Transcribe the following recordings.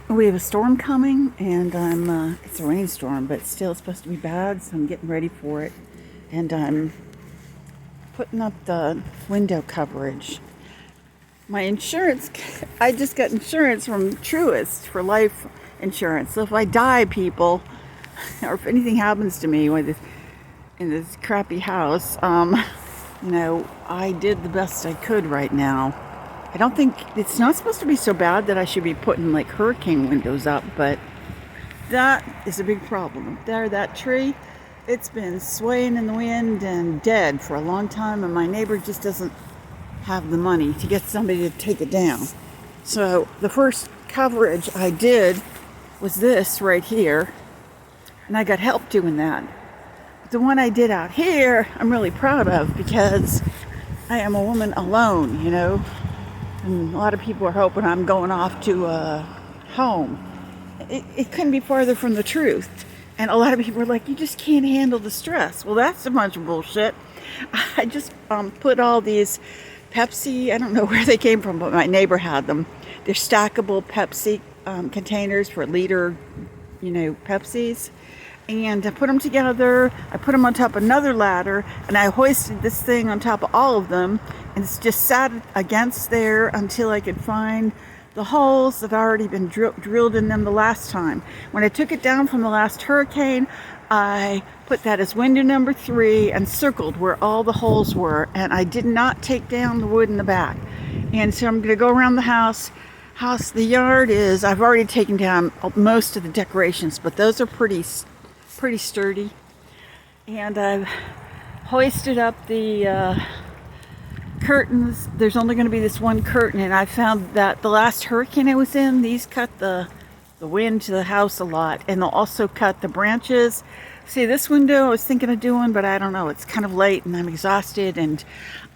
We have a storm coming, and it's a rainstorm, but still it's supposed to be bad, so I'm getting ready for it. And I'm putting up the window coverage. My insurance, I just got insurance from Truist for life insurance. So if I die, people, or if anything happens to me in this crappy house, I did the best I could right now. I don't think it's not supposed to be so bad that I should be putting like hurricane windows up, but that is a big problem. Up there, that tree, it's been swaying in the wind and dead for a long time, and my neighbor just doesn't have the money to get somebody to take it down. So the first coverage I did was this right here, and I got help doing that. But the one I did out here, I'm really proud of because I am a woman alone, and a lot of people are hoping I'm going off to a home. It couldn't be farther from the truth. And a lot of people are like, you just can't handle the stress. Well, that's a bunch of bullshit. I just put all these Pepsi, I don't know where they came from, but my neighbor had them. They're stackable Pepsi containers for liter, Pepsis. And I put them together, I put them on top of another ladder, and I hoisted this thing on top of all of them, and it's just sat against there until I could find the holes that had already been drilled in them the last time. When I took it down from the last hurricane, I put that as window number 3 and circled where all the holes were, and I did not take down the wood in the back. And so I'm going to go around the house. The yard is, I've already taken down most of the decorations, but those are pretty sturdy. And I've hoisted up the curtains. There's only going to be this one curtain, and I found that the last hurricane I was in, these cut the wind to the house a lot, and they'll also cut the branches. See, this window I was thinking of doing, but I don't know. It's kind of late, and I'm exhausted, and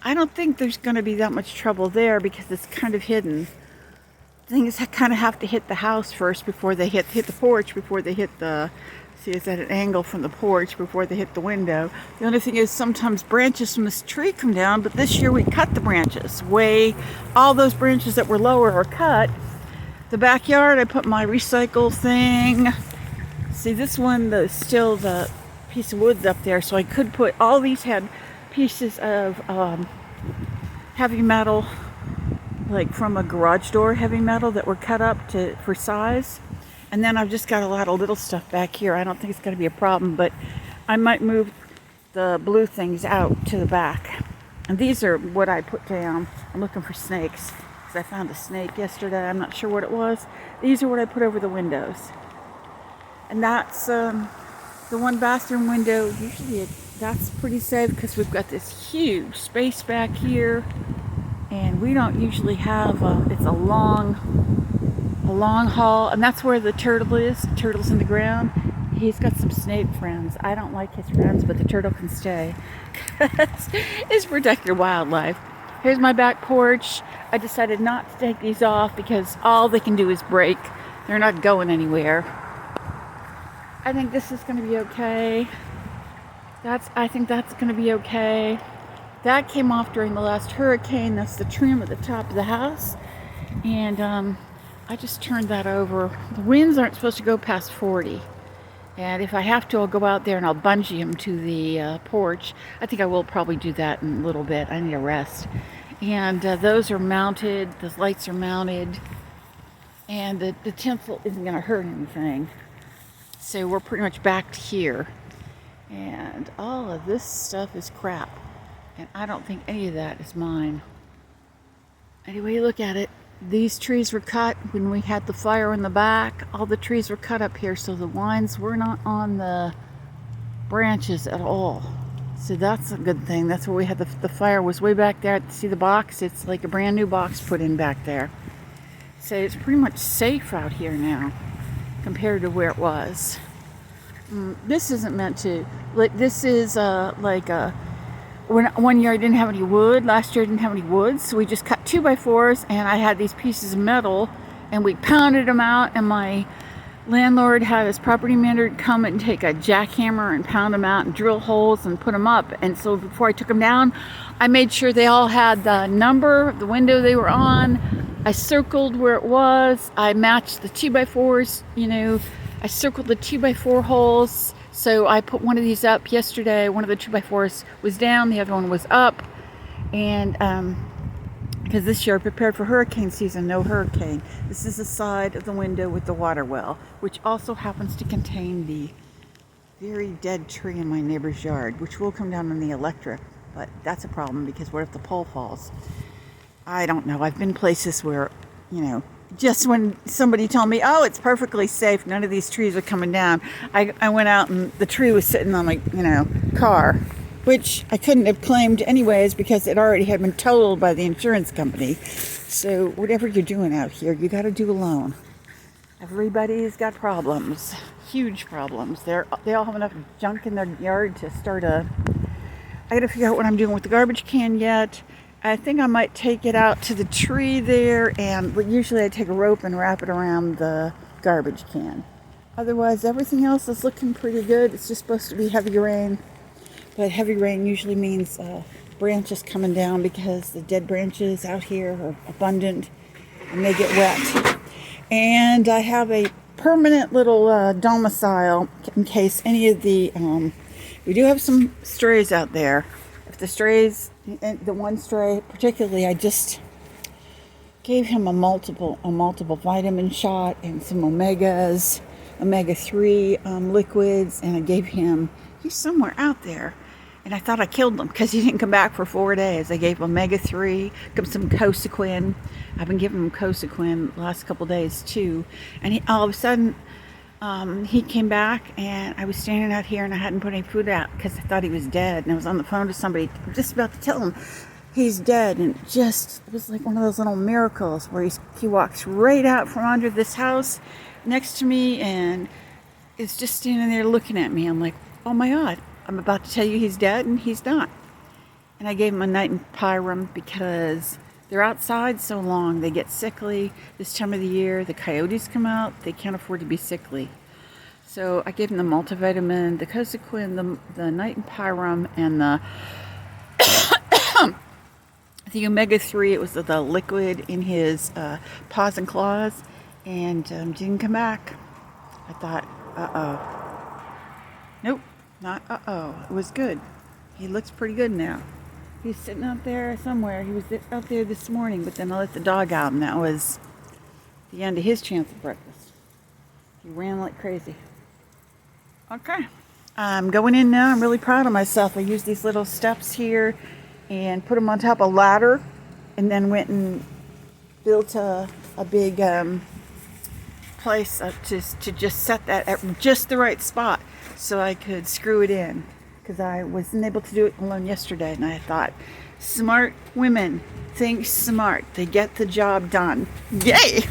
I don't think there's going to be that much trouble there because it's kind of hidden. Things kind of have to hit the house first before they hit the porch, before they hit the... See, it's at an angle from the porch before they hit the window. The only thing is sometimes branches from this tree come down, but this year we cut the branches. All those branches that were lower are cut. The backyard, I put my recycle thing. See, this one, still the piece of wood's up there, so I could put, all these had pieces of heavy metal, like from a garage door heavy metal that were cut up for size. And then I've just got a lot of little stuff back here. I don't think it's going to be a problem, but I might move the blue things out to the back. And these are what I put down. I'm looking for snakes because I found a snake yesterday. I'm not sure what it was. These are what I put over the windows. And that's the one bathroom window. Usually that's pretty safe because we've got this huge space back here. And we don't usually have, it's a long haul, and that's where the turtle is. The turtle's in the ground. He's got some snake friends. I don't like his friends, but the turtle can stay. It's protected wildlife. Here's my back porch. I decided not to take these off because all they can do is break. They're not going anywhere. I think this is going to be okay. I think that's going to be okay. That came off during the last hurricane. That's the trim at the top of the house. And I just turned that over. The winds aren't supposed to go past 40. And if I have to, I'll go out there and I'll bungee them to the porch. I think I will probably do that in a little bit. I need a rest. And those are mounted. The lights are mounted. And the tinsel isn't going to hurt anything. So we're pretty much back to here. And all of this stuff is crap. And I don't think any of that is mine. Anyway, you look at it. These trees were cut when we had the fire in the back. All the trees were cut up here, so the vines were not on the branches at all. So that's a good thing. That's where we had the fire was way back there. See the box? It's like a brand new box put in back there. So it's pretty much safe out here now compared to where it was. This isn't meant to, like, this is one year I didn't have any wood. Last year I didn't have any wood, so we just cut 2x4s, and I had these pieces of metal, and we pounded them out, and my landlord had his property manager come and take a jackhammer and pound them out and drill holes and put them up. And so before I took them down, I made sure they all had the number of the window they were on, I circled where it was. I matched the 2x4s, I circled the 2x4 holes. So I put one of these up yesterday. One of the 2x4s was down, the other one was up. And because this year I prepared for hurricane season, no hurricane. This is the side of the window with the water well, which also happens to contain the very dead tree in my neighbor's yard, which will come down on the electric. But that's a problem because what if the pole falls? I don't know. I've been places where, just when somebody told me, oh, it's perfectly safe, none of these trees are coming down, I went out and the tree was sitting on my, car, which I couldn't have claimed anyways because it already had been totaled by the insurance company. So whatever you're doing out here, you got to do alone. Everybody's got problems, huge problems. They all have enough junk in their yard to start I got to figure out what I'm doing with the garbage can yet. I think I might take it out to the tree there, and usually I take a rope and wrap it around the garbage can. Otherwise, everything else is looking pretty good. It's just supposed to be heavy rain, but heavy rain usually means branches coming down because the dead branches out here are abundant and they get wet. And I have a permanent little domicile in case any of the, we do have some strays out there. If the strays, the one stray particularly, I just gave him a multiple vitamin shot and some omega-3 liquids, and I gave him, he's somewhere out there, and I thought I killed him because he didn't come back for 4 days. I gave him omega-3, some Cosequin. I've been giving him Cosequin the last couple days too, and all of a sudden he came back, and I was standing out here and I hadn't put any food out because I thought he was dead, and I was on the phone to somebody just about to tell him he's dead, and it was like one of those little miracles where he walks right out from under this house next to me and is just standing there looking at me. I'm like, oh my God, I'm about to tell you he's dead, and he's not. And I gave him a night in Pyram because they're outside so long, they get sickly. This time of the year, the coyotes come out, they can't afford to be sickly. So I gave him the multivitamin, the Cosequin, the night in Pyram, and the omega-3. It was the liquid in his paws and claws, and didn't come back. I thought, uh-oh. Nope, not uh-oh. It was good. He looks pretty good now. He's sitting out there somewhere. He was out there this morning, but then I let the dog out, and that was the end of his chance of breakfast. He ran like crazy. Okay. I'm going in now. I'm really proud of myself. I used these little steps here and put them on top of a ladder, and then went and built a big place to just set that at just the right spot so I could screw it in. Because I wasn't able to do it alone yesterday, and I thought, smart women think smart. They get the job done. Yay!